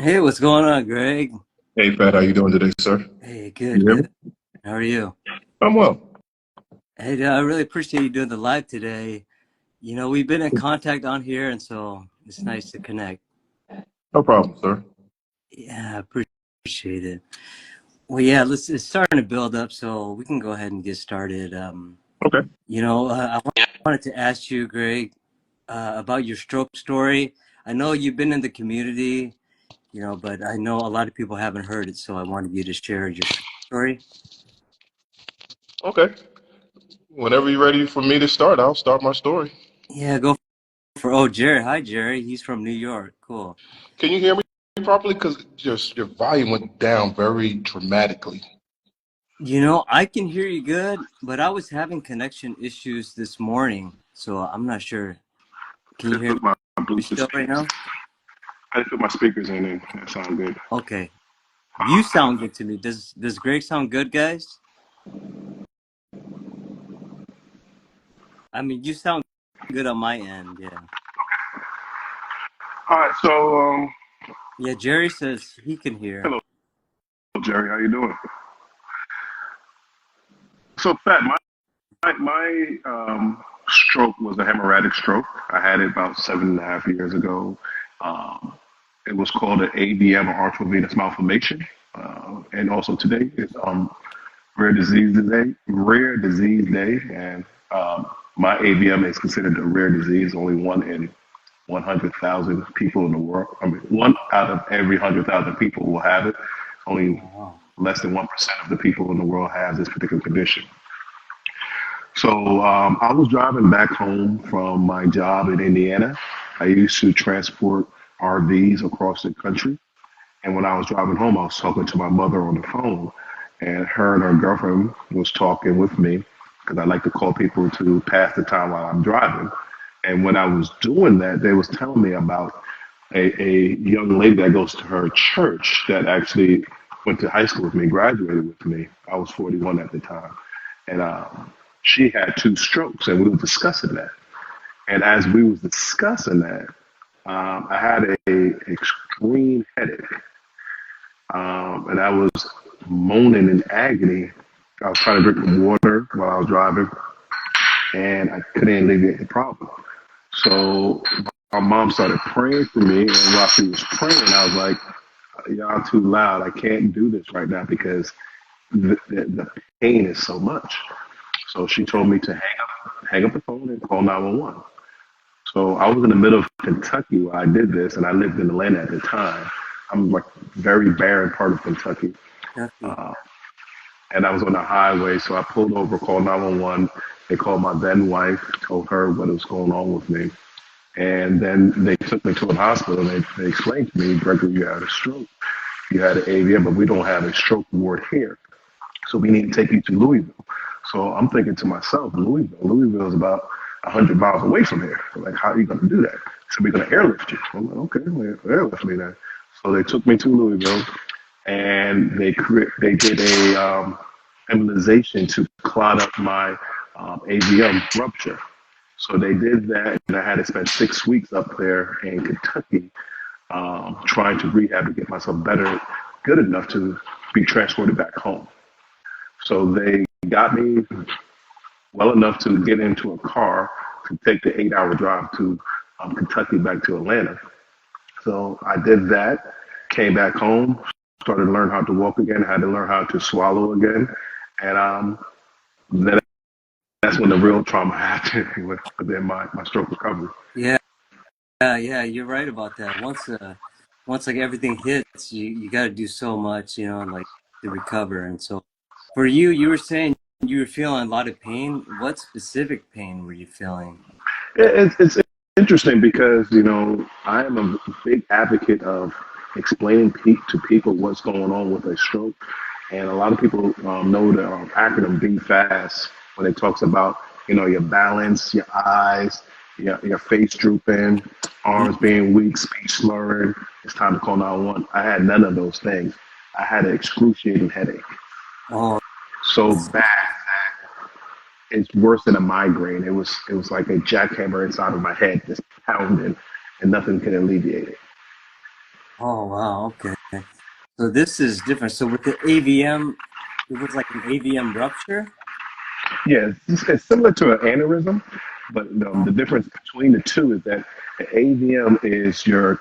Hey, what's going on, Greg? Hey, Pat, how you doing today, sir? Hey, You good, hear good. me? How are you? I'm well. Hey, I really appreciate you doing the live today. We've been in contact on here, and so it's nice to connect. No problem, sir. Yeah, I appreciate it. Well, yeah, it's starting to build up, so we can go ahead and get started. Okay. I wanted to ask you, Greg, about your stroke story. I know you've been in the community, but I know a lot of people haven't heard it, so I wanted you to share your story. Okay. Whenever you're ready for me to start, I'll start my story. Yeah, go for, oh, Jerry. Hi, Jerry. He's from New York. Cool. Can you hear me properly? Because just your volume went down very dramatically. I can hear you good, but I was having connection issues this morning, so I'm not sure. Can I you just hear put my me Bluetooth still right speakers. now? I just put my speakers in, and that sounds good. Okay. You sound good to me. Does Greg sound good, guys? I mean, you sound good on my end, yeah. All right. So, Yeah, Jerry says he can hear. hello, Jerry. How you doing? So, Pat, my stroke was a hemorrhagic stroke. I had it about 7.5 years ago. Um, it was called an AVM, or arterial venous malformation. And also today is Rare Disease Day, and my AVM is considered a rare disease. Only one in 100,000 people in the world. I mean, one out of every 100,000 people will have it. Only Oh, less than 1% of the people in the world have this particular condition. So I was driving back home from my job in Indiana. I used to transport RVs across the country. And when I was driving home, I was talking to my mother on the phone, and her and her girlfriend was talking with me because I like to call people to pass the time while I'm driving. And when I was doing that, they was telling me about a young lady that goes to her church that actually went to high school with me, graduated with me. I was 41 at the time, and she had two strokes, and we were discussing that. And as we was discussing that, I had a extreme headache, and I was moaning in agony. I was trying to drink water while I was driving, and I couldn't alleviate the problem. So my mom started praying for me, and while she was praying, I was like, "Y'all too loud. I can't do this right now because the pain is so much." So she told me to hang up the phone and call 911. So I was in the middle of Kentucky while I did this, and I lived in Atlanta at the time. I'm like very barren part of Kentucky. Kentucky. And I was on the highway, so I pulled over, called 911. They called my then wife, told her what was going on with me. And then they took me to a hospital and they explained to me, Gregory, you had a stroke. You had an AVM, but we don't have a stroke ward here. So we need to take you to Louisville. So I'm thinking to myself, Louisville is about 100 miles away from here. Like, how are you going to do that? So we're going to airlift you. I'm like, okay, well, airlift me then. So they took me to Louisville, and they did a embolization to clot up my AVM rupture. So they did that, and I had to spend 6 weeks up there in Kentucky trying to rehab to get myself better, good enough to be transported back home. So they got me well enough to get into a car to take the 8 hour drive to Kentucky back to Atlanta. So I did that, came back home, started to learn how to walk again, had to learn how to swallow again. And then that's when the real trauma happened within my stroke recovery. Yeah, yeah, you're right about that. Once like everything hits, you got to do so much, like to recover. And so, for you, you were saying you were feeling a lot of pain. What specific pain were you feeling? It's interesting because I am a big advocate of explaining to people what's going on with a stroke, and a lot of people know the acronym BFAST when it talks about your balance, your eyes, your face drooping, arms being weak, speech slurring. It's time to call 911. I had none of those things. I had an excruciating headache, Oh, so that's, bad it's worse than a migraine. It was like a jackhammer inside of my head, just pounding, and nothing can alleviate it. Oh wow, okay. So this is different. So with the AVM, it was like an AVM rupture. Yeah, it's similar to an aneurysm, but Oh, the difference between the two is that the AVM is your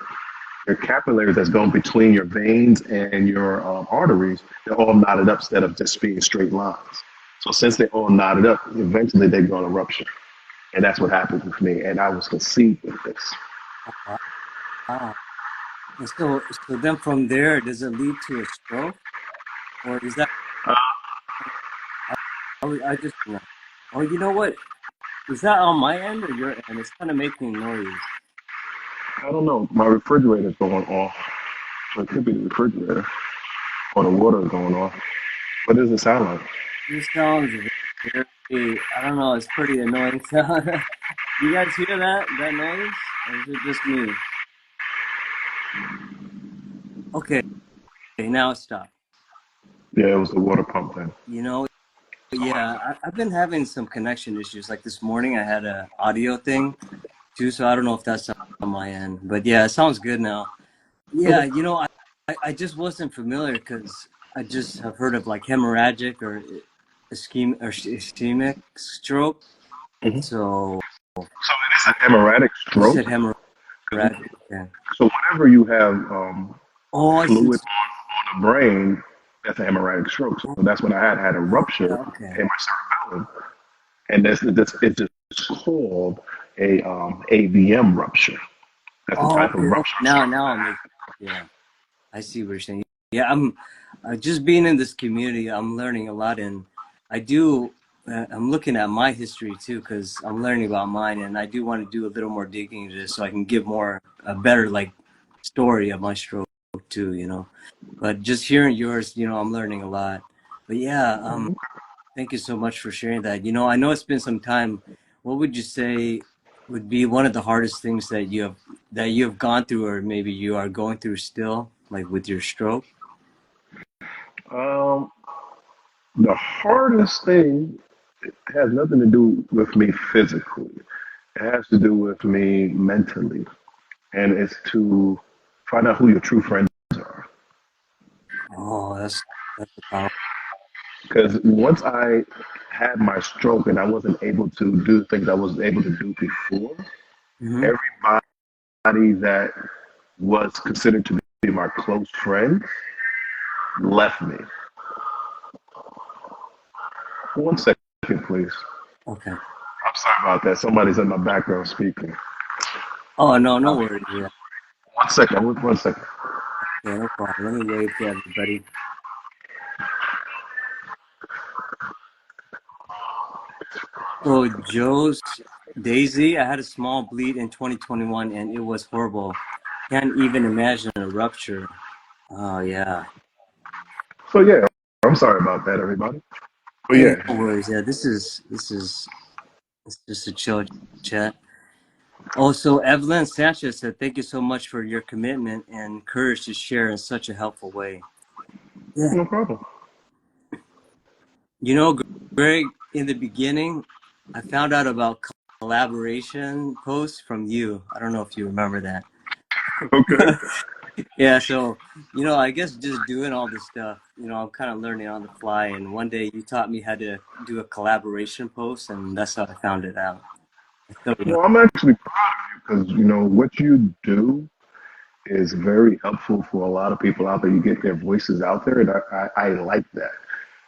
capillaries that's going between your veins and your arteries. They're all knotted up instead of just being straight lines. So since they're all knotted up, eventually they're going to rupture, and that's what happened with me. And I was conceived with this. wow. Wow. And so then from there, does it lead to a stroke, or is that? I just know. Oh, you know what? Is that on my end or your end? It's kind of making noise. I don't know. My refrigerator's going off. So it could be the refrigerator or the water is going off. What does it sound like? This sounds very, I don't know, it's pretty annoying sound. You guys hear that noise? Or is it just me? Okay, now it stopped. Yeah, it was the water pump thing. You know, yeah, I've been having some connection issues. Like this morning, I had a audio thing too, so I don't know if that's on my end. But yeah, it sounds good now. Yeah, Okay. I just wasn't familiar because I just have heard of like hemorrhagic or ischemic stroke. Hmm. So So it is a hemorrhagic you stroke. said hemorrhagic. Yeah. So whenever you have Oh, I see. fluid on the brain, that's a hemorrhagic stroke. So that's what I had. I had a rupture Okay. in my cerebellum, and this it's just called a AVM rupture. That's the Oh, type of okay. rupture of Now I'm making. Yeah, I see what you're saying. Yeah, I'm just being in this community. I'm learning a lot, and I do. I'm looking at my history too because I'm learning about mine, and I do want to do a little more digging into this so I can give more a better like story of my stroke too. But just hearing yours, I'm learning a lot. But yeah, cerebellum. thank you so much for sharing that. I know it's been some time. What would you say would be one of the hardest things that you have gone through, or maybe you are going through still, like with your stroke? Um, the hardest thing has nothing to do with me physically. It has to do with me mentally, and it's to find out who your true friends are. Oh, that's a power. Because once I had my stroke and I wasn't able to do the things I was able to do before, Hmm. everybody that was considered to be my close friend left me. 1 second, please. Okay. I'm sorry about that. Somebody's in my background speaking. Oh no, no worries. Yeah, 1 second. 1 second. yeah, no problem. Let me wave to everybody. So Joe's Daisy, I had a small bleed in 2021, and it was horrible. Can't even imagine a rupture. Oh yeah. So yeah, I'm sorry about that, everybody. But Hey, yeah, no worries. Yeah, this is it's just a chill chat. Also, Evelyn Sanchez said, "Thank you so much for your commitment and courage to share in such a helpful way." Yeah, no problem. you know, Greg. In the beginning, I found out about collaboration posts from you. I don't know if you remember that. Okay. Yeah, so I guess just doing all this stuff, I'm kind of learning on the fly. And one day you taught me how to do a collaboration post, and that's how I found it out. So, Well, I'm actually proud of you because what you do is very helpful for a lot of people out there. You get their voices out there, and I like that.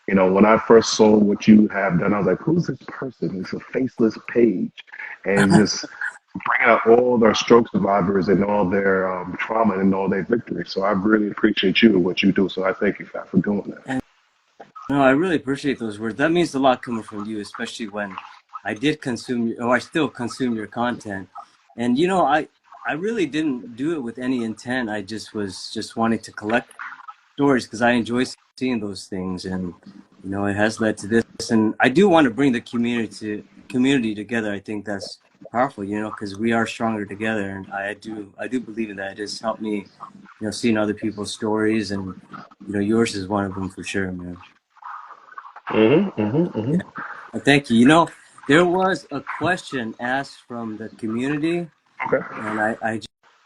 When I first saw what you have done, I was like, who's this person? It's a faceless page. And just bringing out all their stroke survivors and all their trauma and all their victories. So I really appreciate you and what you do. So I thank you for doing that. and no, I really appreciate those words. That means a lot coming from you, especially when I did consume, or I still consume your content. And I really didn't do it with any intent. I just was just wanting to collect stories because I enjoy seeing those things, and it has led to this. And I do want to bring the community together. I think that's powerful, because we are stronger together, and I do believe in that. It has helped me, seeing other people's stories, and yours is one of them for sure, man. Yeah, thank you. There was a question asked from the community, Okay. and I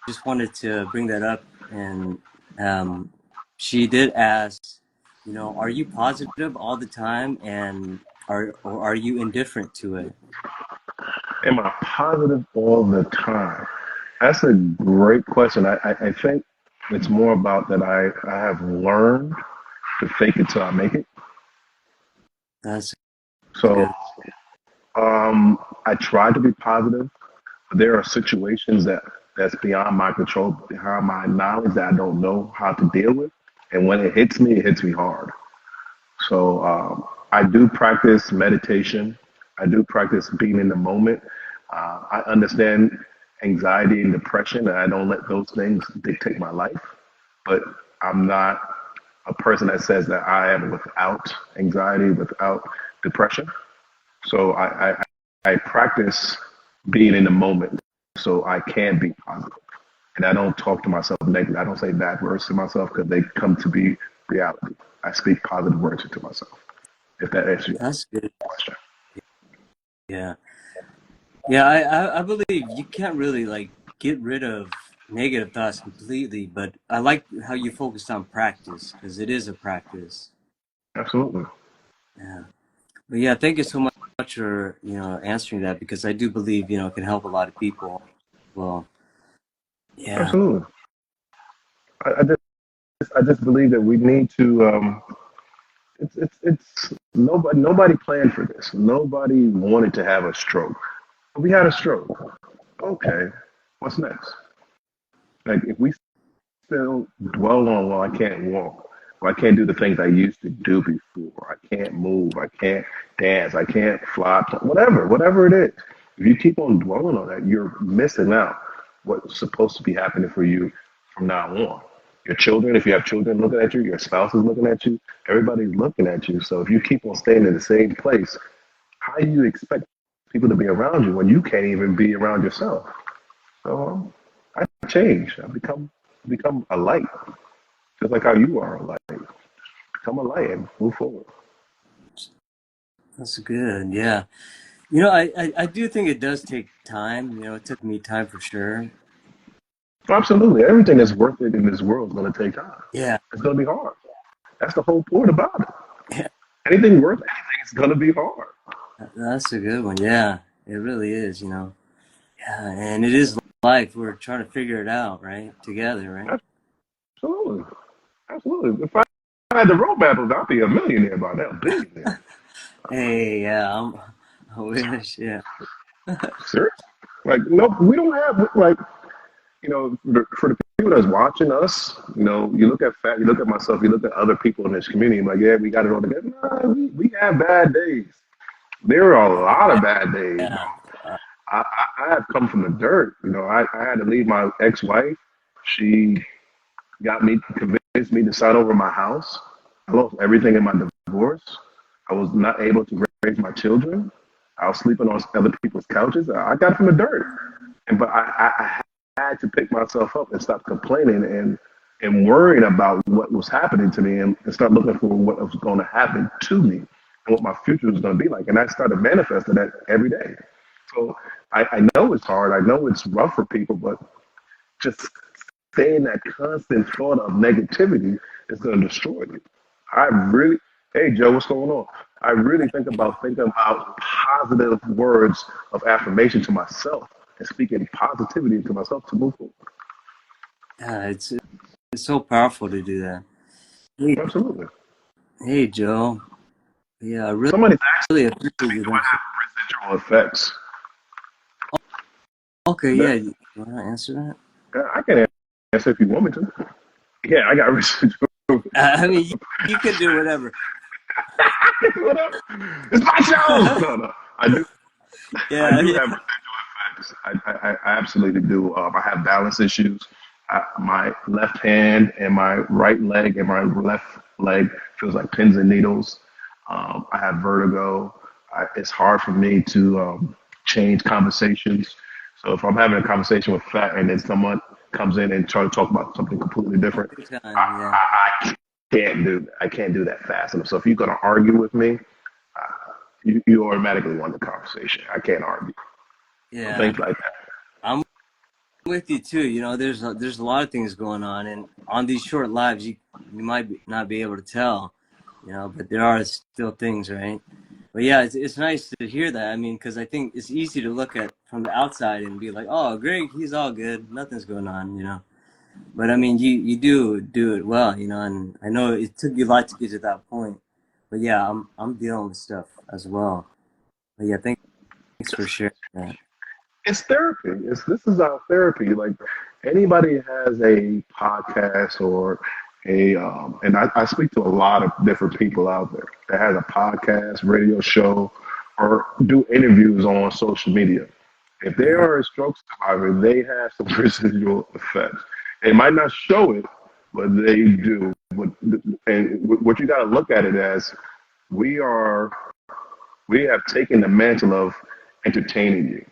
just wanted to bring that up. and um, she did ask, you know, are you positive all the time, and are you indifferent to it? Am I positive all the time? That's a great question. I think it's more about that I have learned to fake it till I make it. That's So good. I try to be positive, but there are situations that's beyond my control, beyond my knowledge that I don't know how to deal with. And when it hits me hard. So I do practice meditation. I do practice being in the moment. I understand anxiety and depression, and I don't let those things dictate my life. But I'm not a person that says that I am without anxiety, without depression. So I practice being in the moment so I can be positive. And I don't talk to myself negative. I don't say bad words to myself because they come to be reality. I speak positive words to myself. If that answers your That's good. question. Yeah. Yeah, I believe you can't really like get rid of negative thoughts completely, but I like how you focused on practice because it is a practice. Absolutely. Yeah. But yeah, thank you so much for, you know, answering that because I do believe, you know, it can help a lot of people. Well, yeah, Absolutely. I just believe that we need to. It's nobody planned for this. Nobody wanted to have a stroke. We had a stroke. Okay, what's next? Like if we still dwell on, well, I can't walk. Well, I can't do the things I used to do before. I can't move. I can't dance. I can't fly. Whatever it is. If you keep on dwelling on that, you're missing out what's supposed to be happening for you from now on. Your children, if you have children looking at you, your spouse is looking at you, everybody's looking at you. So if you keep on staying in the same place, how do you expect people to be around you when you can't even be around yourself? So I change. I become a light, just like how you are a light. Become a light and move forward. that's good. Yeah. You know, I do think it does take time. You know, it took me time for sure. Absolutely. Everything that's worth it in this world is going to take time. Yeah. It's going to be hard. That's the whole point about it. Yeah. Anything worth anything is going to be hard. That's a good one. Yeah, it really is, you know. Yeah, and it is life. We're trying to figure it out, right? Together, right? Absolutely. Absolutely. If I had the roadmap, I'd be a millionaire by now, billionaire. Hey, yeah, I wish, yeah. Serious. Like, no, we don't have, like, for the people that's watching us, you look at you look at myself, you look at other people in this community, I'm like, yeah, we got it all together. Nah, we have bad days. There are a lot of bad days. Yeah. Uh, I have come from the dirt. I had to leave my ex-wife. She convinced me to sign over my house. I lost everything in my divorce. I was not able to raise my children. I was sleeping on other people's couches. I got it from the dirt. But I had to pick myself up and stop complaining and worrying about what was happening to me and start looking for what was going to happen to me and what my future was going to be like. And I started manifesting that every day. So I know it's hard. I know it's rough for people, but just staying that constant thought of negativity is going to destroy you. I really, hey Joe, what's going on? I really thinking about positive words of affirmation to myself and speaking positivity to myself to move forward. yeah, it's so powerful to do that. Hey, Absolutely. hey, Joe. Yeah, I really, Somebody's asked really me, appreciate you. do I have residual effects? Okay, That, yeah, you want to answer that? I can answer if you want me to. Yeah, I got residual. I mean, you can do whatever. What up? It's my show. No, no. I Yeah, do yeah, have residual effects. I absolutely do. I have balance issues. My left hand and my right leg and my left leg feels like pins and needles. I have vertigo. It's hard for me to change conversations. So if I'm having a conversation with Fat and then someone comes in and try to talk about something completely different, every I, time, yeah, I can't do that fast enough. So if you're gonna argue with me, you automatically won the conversation. I can't argue. So yeah. things like that. I'm with you too. You know, there's a lot of things going on, and on these short lives, you might not be able to tell, you know, but there are still things, right? But yeah, it's nice to hear that. I mean, because I think it's easy to look at from the outside and be like, oh, Greg, he's all good, nothing's going on, you know. But I mean, you do it well, you know, and I know it took you a lot to get to that point. But yeah, I'm dealing with stuff as well. But yeah, thanks for sharing that. It's therapy. This is our therapy. Like anybody has a podcast or and I speak to a lot of different people out there that has a podcast, radio show, or do interviews on social media. If they Uh-huh. are a stroke survivor, they have some residual effects. They might not show it, but they do. And what you got to look at it as, we are we have taken the mantle of entertaining you.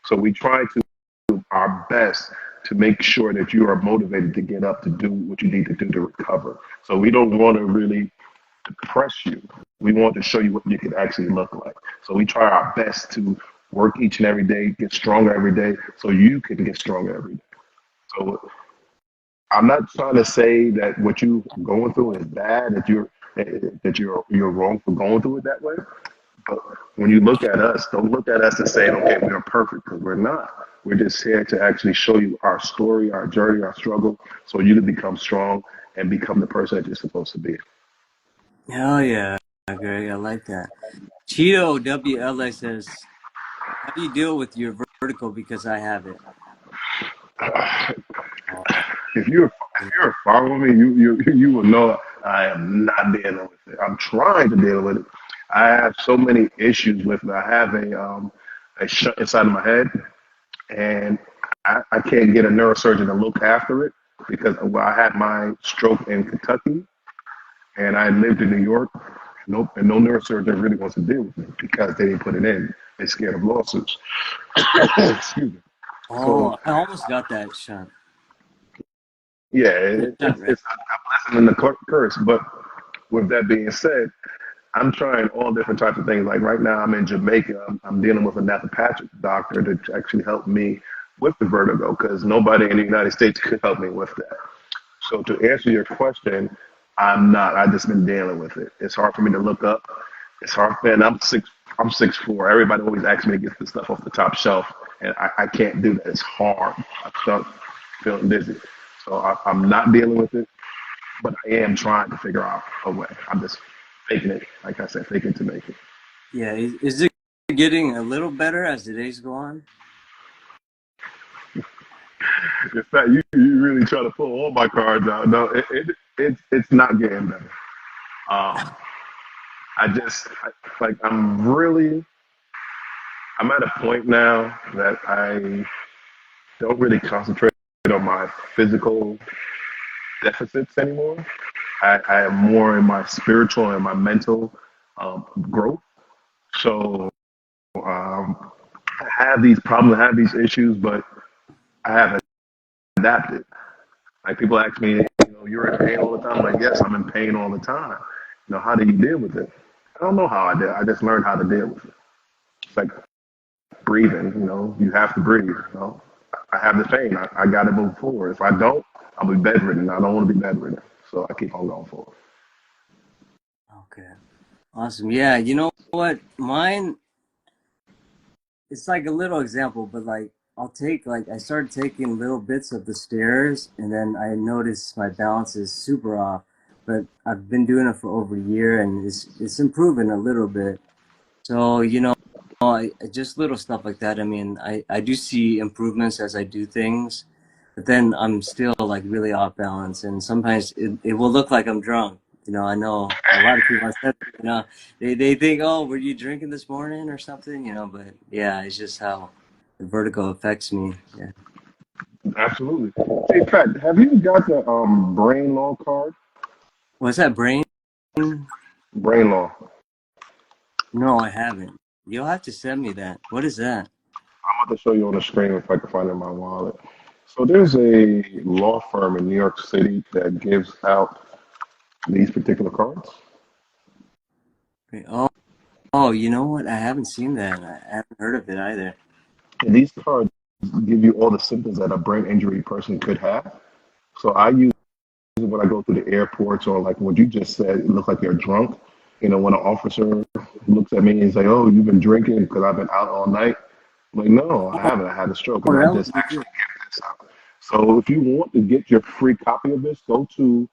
So we try to do our best to make sure that you are motivated to get up to do what you need to do to recover. So we don't want to really depress you. We want to show you what you can actually look like. So we try our best to work each and every day, get stronger every day, so you can get stronger every day. So I'm not trying to say that what you're going through is bad, that you're wrong for going through it that way. But when you look at us, don't look at us and say, okay, we are perfect, because we're not. We're just here to actually show you our story, our journey, our struggle, so you can become strong and become the person that you're supposed to be. Hell yeah, Greg, I like that. Cheeto WLA says, how do you deal with your vertigo? Because I have it. Oh, If you're following me, you will know I am not dealing with it. I'm trying to deal with it. I have so many issues with it. I have a shunt inside of my head, and I can't get a neurosurgeon to look after it because I had my stroke in Kentucky and I lived in New York. Nope, and no neurosurgeon really wants to deal with it because they didn't put it in. They're scared of lawsuits. Excuse me. So oh, I almost got that shot. yeah, The shot, right? it's a blessing and a curse. But with that being said, I'm trying all different types of things. Like right now, I'm in Jamaica. I'm dealing with a naturopathic doctor to actually help me with the vertigo because nobody in the United States could help me with that. So to answer your question, I'm not. I've just been dealing with it. It's hard for me to look up. It's hard, man. I'm 6'4". Everybody always asks me to get this stuff off the top shelf, and I can't do that. It's hard. I start feeling dizzy. So I'm not dealing with it, but I am trying to figure out a way. I'm just faking it, like I said, faking to make it. Yeah, is it getting a little better as the days go on? In fact, you really try to pull all my cards out. No, it's not getting better. Um, like I'm at a point now that I don't really concentrate on my physical deficits anymore. I am more in my spiritual and my mental growth. So um, I have these problems, I have these issues, but I have adapted. Like people ask me, you're in pain all the time. I'm like, yes, I'm in pain all the time. How do you deal with it? I don't know how I did. I just learned how to deal with it. It's like breathing. You have to breathe. I have the pain. I got to move forward. If I don't, I'll be bedridden. I don't want to be bedridden. So I keep on going forward. Okay, awesome. Yeah, you know what? Mine, it's like a little example, but like I started taking little bits of the stairs, and then I noticed my balance is super off. But I've been doing it for over a year, and it's improving a little bit. So, just little stuff like that. I mean, I do see improvements as I do things, but then I'm still like really off balance. And sometimes it will look like I'm drunk. I know a lot of people I said, they think, oh, were you drinking this morning or something? But yeah, it's just how the vertigo affects me. Yeah. Absolutely. Hey, Pat, have you got the brain law card? Was that brain? Brain law. No, I haven't. You'll have to send me that. What is that? I'm about to show you on the screen if I can find it in my wallet. So there's a law firm in New York City that gives out these particular cards. Oh, you know what? I haven't seen that. I haven't heard of it either. And these cards give you all the symptoms that a brain injury person could have. So I use it when I go through the airports, or like what you just said, it looks like you're drunk. When an officer looks at me and say, "Oh, you've been drinking because I've been out all night." I'm like, no, I Oh, haven't. I had a stroke, oh, and I that would just be good. actually give this out. So if you want to get your free copy of this, go to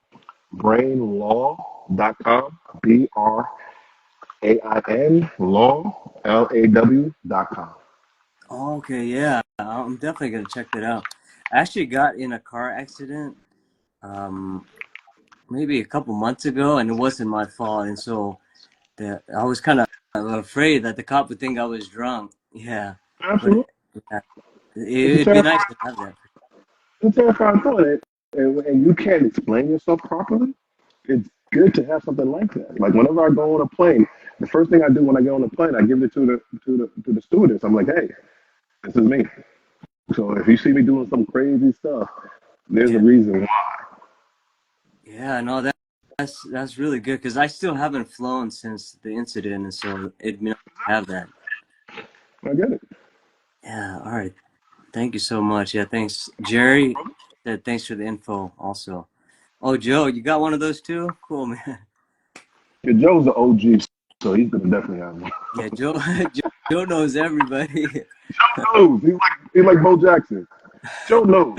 brainlaw.com, BRAIN law.com. Oh, okay, yeah, I'm definitely gonna check that out. I actually got in a car accident, um, maybe a couple months ago, and it wasn't my fault, and so I was kind of afraid that the cop would think I was drunk. Yeah, but Absolutely. yeah, It's a it'd be nice terrifying, to have that. it's a terrifying thought. And you can't explain yourself properly. It's good to have something like that. Like whenever I go on a plane, the first thing I do when I get on the plane, I give it to the stewardess. I'm like, hey, this is me. So if you see me doing some crazy stuff, there's a Yeah, reason why. yeah, no, that's really good because I still haven't flown since the incident, and so it'd be nice to have that. I get it. Yeah, all right. Thank you so much. Yeah, thanks. Jerry said thanks for the info also. Oh, Joe, you got one of those too? Cool, man. Yeah, Joe's the OG, so he's gonna definitely have one. Yeah, Joe Joe knows everybody. Joe knows. He's like Bo Jackson. Joe knows.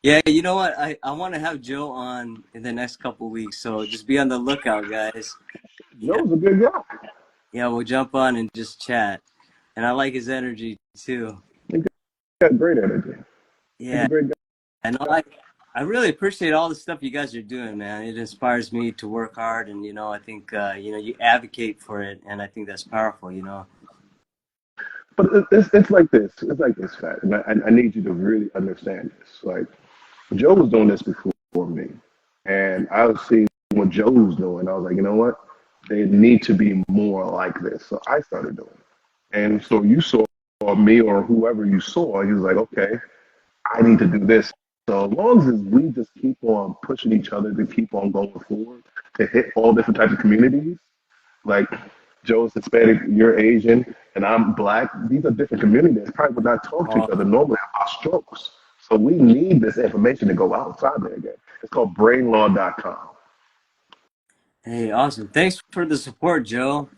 Yeah, you know what? I want to have Joe on in the next couple weeks, so just be on the lookout, guys. Yeah. Joe's a good guy. Yeah, we'll jump on and just chat. And I like his energy too. He got great energy. He's a Yeah. great And guy. I really appreciate all the stuff you guys are doing, man. It inspires me to work hard, and I think you advocate for it, and I think that's powerful. But it's like this. It's like this, Fat. And I need you to really understand this. Like, Joe was doing this before me. And I was seeing what Joe was doing. I was like, you know what? They need to be more like this. So I started doing it. And so you saw me or whoever you saw, he was like, okay, I need to do this. So as long as we just keep on pushing each other to keep on going forward, to hit all different types of communities, like Joe's Hispanic, you're Asian, and I'm Black. These are different communities. Probably would not talk to each other Awesome. normally about strokes. So we need this information to go outside there again. It's called brainlaw.com. Hey, awesome. Thanks for the support, Joe.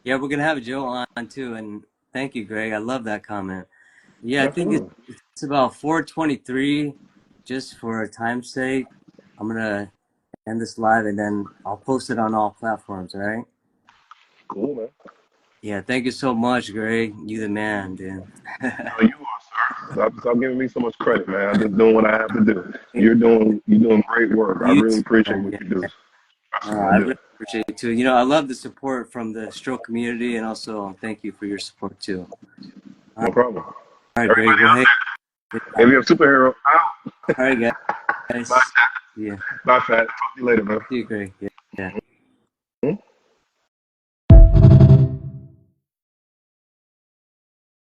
Yeah, we're gonna have Joe on too, and thank you, Greg. I love that comment. Yeah, I think Absolutely. it's about 4:23. Just for time's sake, I'm gonna end this live, and then I'll post it on all platforms. All right? Cool, man. Yeah, thank you so much, Greg. You the man, dude. No, you are, sir. Stop giving me so much credit, man. I'm just doing what I have to do. You're doing great work. I You really too, appreciate man. what Yeah. you do. I I do. really appreciate it too. I love the support from the stroke community, and also thank you for your support too. All No problem. right, Greg. Everybody Well, out hey, there, if you're a superhero, out. all right, Bye, guys. See ya. bye, Fat. Talk to you later, man. See you, Greg. Yeah. Yeah.